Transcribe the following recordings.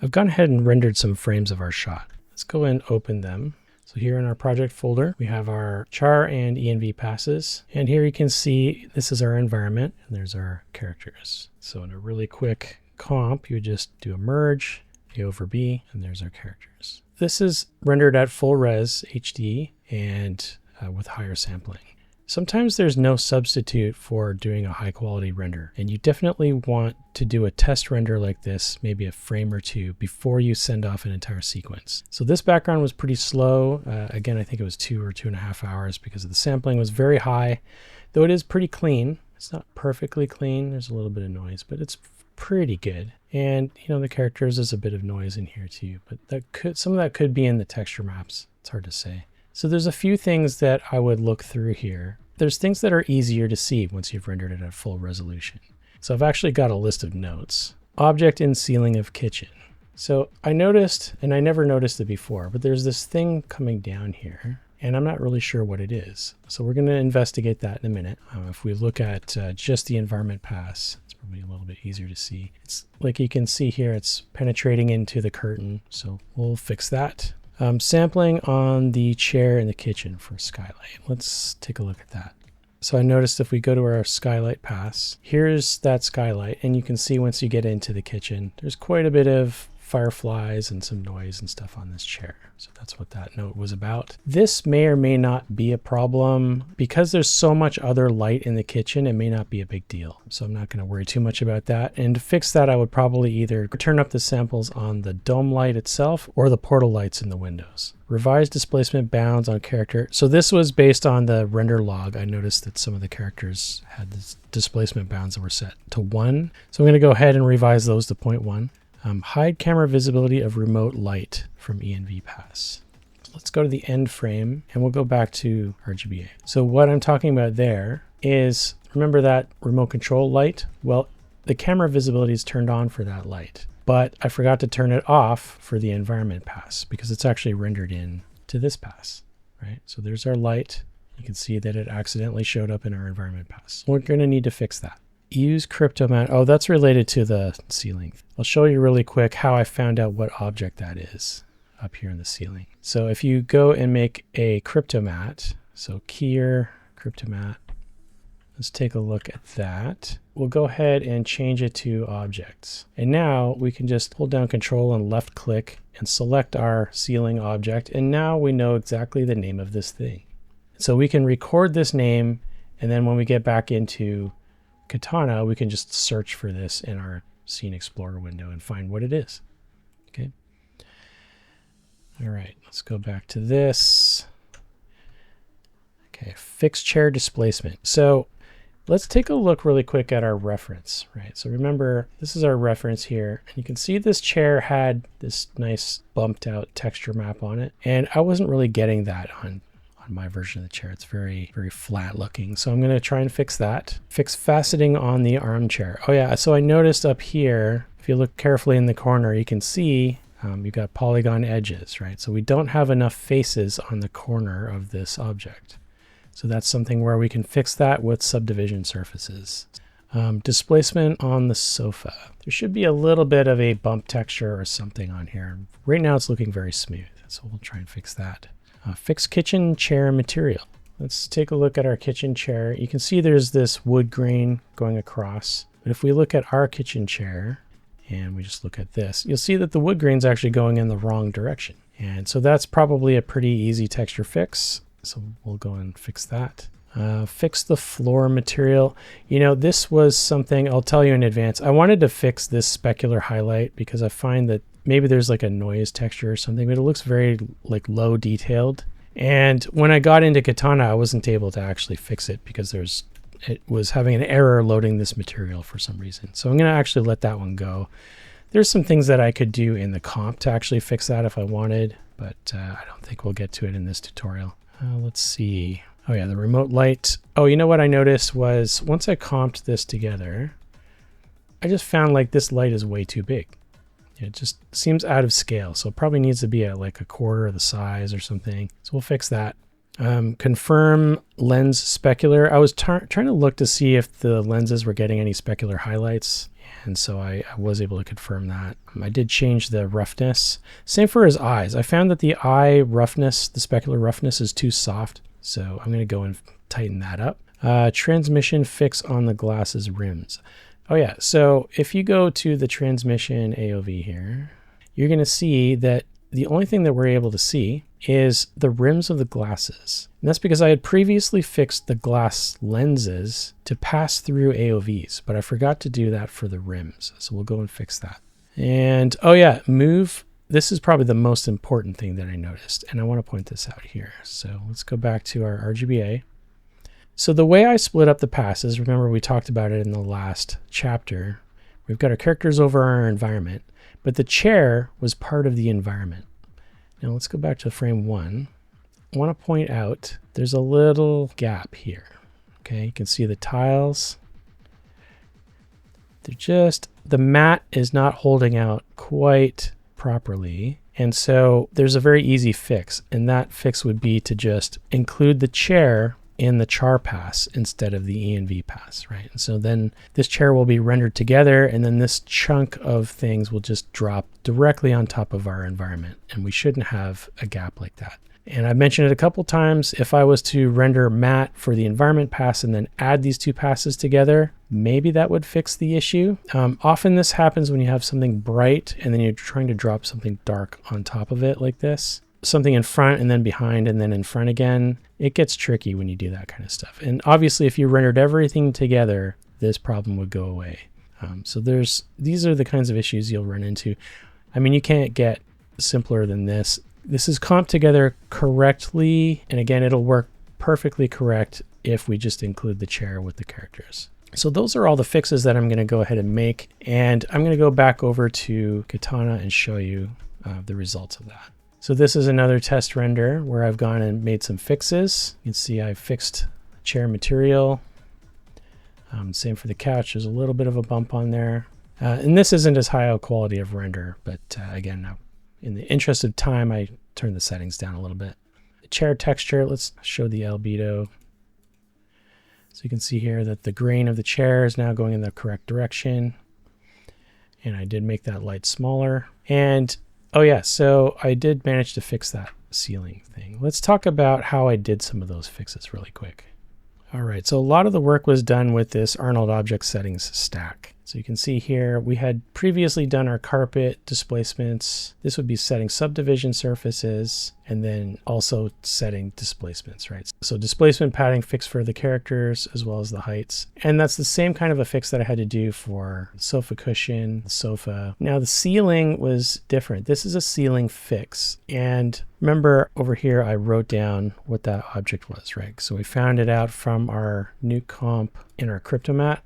I've gone ahead and rendered some frames of our shot. Let's go and open them. So here in our project folder, we have our char and env passes. And here you can see this is our environment and there's our characters. So in a really quick comp, you would just do a merge, A over B, and there's our characters. This is rendered at full res HD and with higher sampling. Sometimes there's no substitute for doing a high quality render, and you definitely want to do a test render like this, maybe a frame or two, before you send off an entire sequence. So this background was pretty slow. Again, I think it was 2 or 2.5 hours because the sampling was very high, though it is pretty clean. It's not perfectly clean. There's a little bit of noise, but it's pretty good. And you know, the characters, there's a bit of noise in here too, but some of that could be in the texture maps. It's hard to say. So there's a few things that I would look through here. There's things that are easier to see once you've rendered it at full resolution. So I've actually got a list of notes. Object in ceiling of kitchen. So I noticed, and I never noticed it before, but there's this thing coming down here, and I'm not really sure what it is. So we're going to investigate that in a minute. If we look at just the environment pass, it's probably a little bit easier to see. It's like you can see here, it's penetrating into the curtain. So we'll fix that. Sampling on the chair in the kitchen for skylight. Let's take a look at that. So I noticed if we go to our skylight pass, here's that skylight, and you can see once you get into the kitchen, there's quite a bit of fireflies and some noise and stuff on this chair. So that's what that note was about. This may or may not be a problem. Because there's so much other light in the kitchen, it may not be a big deal. So I'm not going to worry too much about that. And to fix that, I would probably either turn up the samples on the dome light itself or the portal lights in the windows. Revise displacement bounds on character. So this was based on the render log. I noticed that some of the characters had this displacement bounds that were set to 1. So I'm going to go ahead and revise those to 0.1. Hide camera visibility of remote light from env pass. So let's go to the end frame and we'll go back to RGBA. So what I'm talking about there is, remember that remote control light? Well, the camera visibility is turned on for that light, but I forgot to turn it off for the environment pass because it's actually rendered in to this pass, right? So there's our light. You can see that it accidentally showed up in our environment pass. We're going to need to fix that. Use crypto mat. Oh, that's related to the ceiling. I'll show you really quick how I found out what object that is up here in the ceiling. So if you go and make a crypto mat, so keyer crypto mat, let's take a look at that. We'll go ahead and change it to objects. And now we can just hold down control and left click and select our ceiling object. And now we know exactly the name of this thing. So we can record this name, and then when we get back into Katana, we can just search for this in our Scene Explorer window and find what it is. Okay. All right, let's go back to this. Okay, fix chair displacement. So let's take a look really quick at our reference, right? So remember, this is our reference here. And you can see this chair had this nice bumped out texture map on it. And I wasn't really getting that on my version of the chair. It's very, very flat looking. So I'm going to try and fix that. Fix faceting on the armchair. Oh yeah, so I noticed up here, if you look carefully in the corner, you can see you've got polygon edges, right? So we don't have enough faces on the corner of this object. So that's something where we can fix that with subdivision surfaces. Displacement on the sofa. There should be a little bit of a bump texture or something on here. Right now it's looking very smooth. So we'll try and fix that. Fix kitchen chair material. Let's take a look at our kitchen chair. You can see there's this wood grain going across. But if we look at our kitchen chair and we just look at this, you'll see that the wood grain's actually going in the wrong direction. And so that's probably a pretty easy texture fix. So we'll go and fix that. Fix the floor material. You know, this was something I'll tell you in advance. I wanted to fix this specular highlight because I find that maybe there's like a noise texture or something, but it looks very like low detailed. And when I got into Katana, I wasn't able to actually fix it because it was having an error loading this material for some reason. So I'm going to actually let that one go. There's some things that I could do in the comp to actually fix that if I wanted, but I don't think we'll get to it in this tutorial. Let's see. Oh yeah, the remote light. Oh, you know what I noticed was once I comped this together, I just found like this light is way too big. It just seems out of scale. So it probably needs to be at like a quarter of the size or something. So we'll fix that. Confirm lens specular. I was trying to look to see if the lenses were getting any specular highlights, and so I was able to confirm that. I did change the roughness. Same for his eyes. I found that the eye roughness, the specular roughness, is too soft, so I'm going to go and tighten that up. Transmission fix on the glasses rims. Oh yeah, so if you go to the transmission AOV here, you're going to see that the only thing that we're able to see is the rims of the glasses. And that's because I had previously fixed the glass lenses to pass through AOVs, but I forgot to do that for the rims. So we'll go and fix that. And oh yeah, move. This is probably the most important thing that I noticed, and I want to point this out here. So let's go back to our RGBA. So the way I split up the passes, remember we talked about it in the last chapter, we've got our characters over our environment, but the chair was part of the environment. Now let's go back to frame 1. I want to point out there's a little gap here. Okay, you can see the tiles. The mat is not holding out quite properly. And so there's a very easy fix, and that fix would be to just include the chair in the char pass instead of the ENV pass, right? And so then this chair will be rendered together, and then this chunk of things will just drop directly on top of our environment, and we shouldn't have a gap like that. And I mentioned it a couple times, if I was to render matte for the environment pass and then add these two passes together, maybe that would fix the issue. Often this happens when you have something bright and then you're trying to drop something dark on top of it like this. Something in front and then behind and then in front again. It gets tricky when you do that kind of stuff. And obviously if you rendered everything together, this problem would go away. So these are the kinds of issues you'll run into. I mean, you can't get simpler than this. This is comped together correctly, and again, it'll work perfectly correct if we just include the chair with the characters. So those are all the fixes that I'm going to go ahead and make, and I'm going to go back over to Katana and show you the results of that. So this is another test render where I've gone and made some fixes. You can see I fixed chair material. Same for the couch. There's a little bit of a bump on there. And this isn't as high a quality of render, but again, in the interest of time, I turned the settings down a little bit. The chair texture, let's show the albedo. So you can see here that the grain of the chair is now going in the correct direction. And I did make that light smaller. And oh yeah, so I did manage to fix that ceiling thing. Let's talk about how I did some of those fixes really quick. All right, so a lot of the work was done with this Arnold Object Settings stack. So you can see here, we had previously done our carpet displacements. This would be setting subdivision surfaces and then also setting displacements, right? So displacement padding fixed for the characters as well as the heights. And that's the same kind of a fix that I had to do for sofa cushion, the sofa. Now the ceiling was different. This is a ceiling fix. And remember over here, I wrote down what that object was, right? So we found it out from our new comp in our Cryptomat.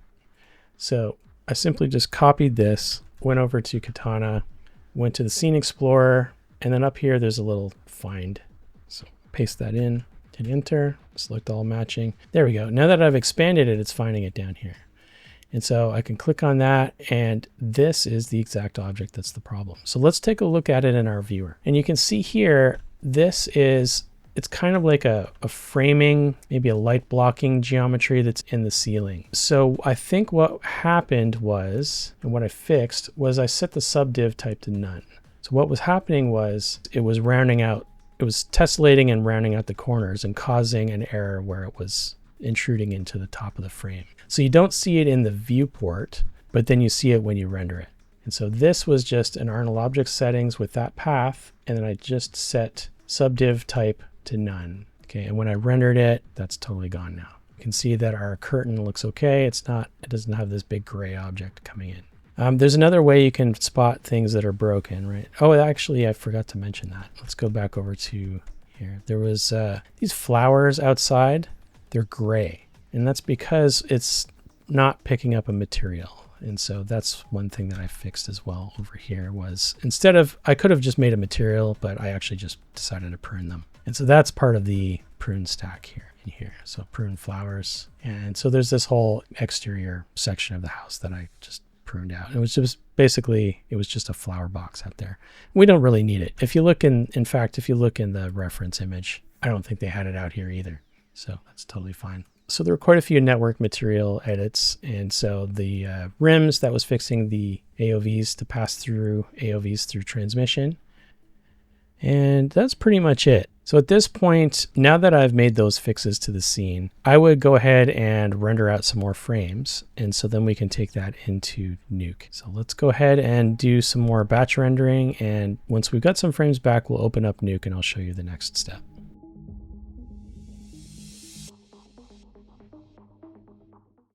So I simply just copied this, went over to Katana, went to the Scene Explorer, and then up here there's a little find. So paste that in, hit enter, select all matching. There we go. Now that I've expanded it, it's finding it down here. And so I can click on that, and this is the exact object that's the problem. So let's take a look at it in our viewer. And you can see here, it's kind of like a framing, maybe a light blocking geometry that's in the ceiling. So I think what happened was, and what I fixed was I set the subdiv type to none. So what was happening was it was rounding out, it was tessellating and rounding out the corners and causing an error where it was intruding into the top of the frame. So you don't see it in the viewport, but then you see it when you render it. And so this was just an Arnold Object Settings with that path, and then I just set subdiv type to none. Okay, and when I rendered it, that's totally gone now. You can see that our curtain looks okay. It doesn't have this big gray object coming in. There's another way you can spot things that are broken, right? Oh, actually, I forgot to mention that. Let's go back over to here. There was these flowers outside. They're gray, and that's because it's not picking up a material. And so that's one thing that I fixed as well over here was I could have just made a material, but I actually just decided to prune them. And so that's part of the prune stack here in here. So prune flowers. And so there's this whole exterior section of the house that I just pruned out. It was just basically, it was just a flower box out there. We don't really need it. If you look in fact, if you look in the reference image, I don't think they had it out here either. So that's totally fine. So there were quite a few network material edits. And so the rims, that was fixing the AOVs to pass through AOVs through transmission. And that's pretty much it. So at this point, now that I've made those fixes to the scene, I would go ahead and render out some more frames. And so then we can take that into Nuke. So let's go ahead and do some more batch rendering. And once we've got some frames back, we'll open up Nuke and I'll show you the next step.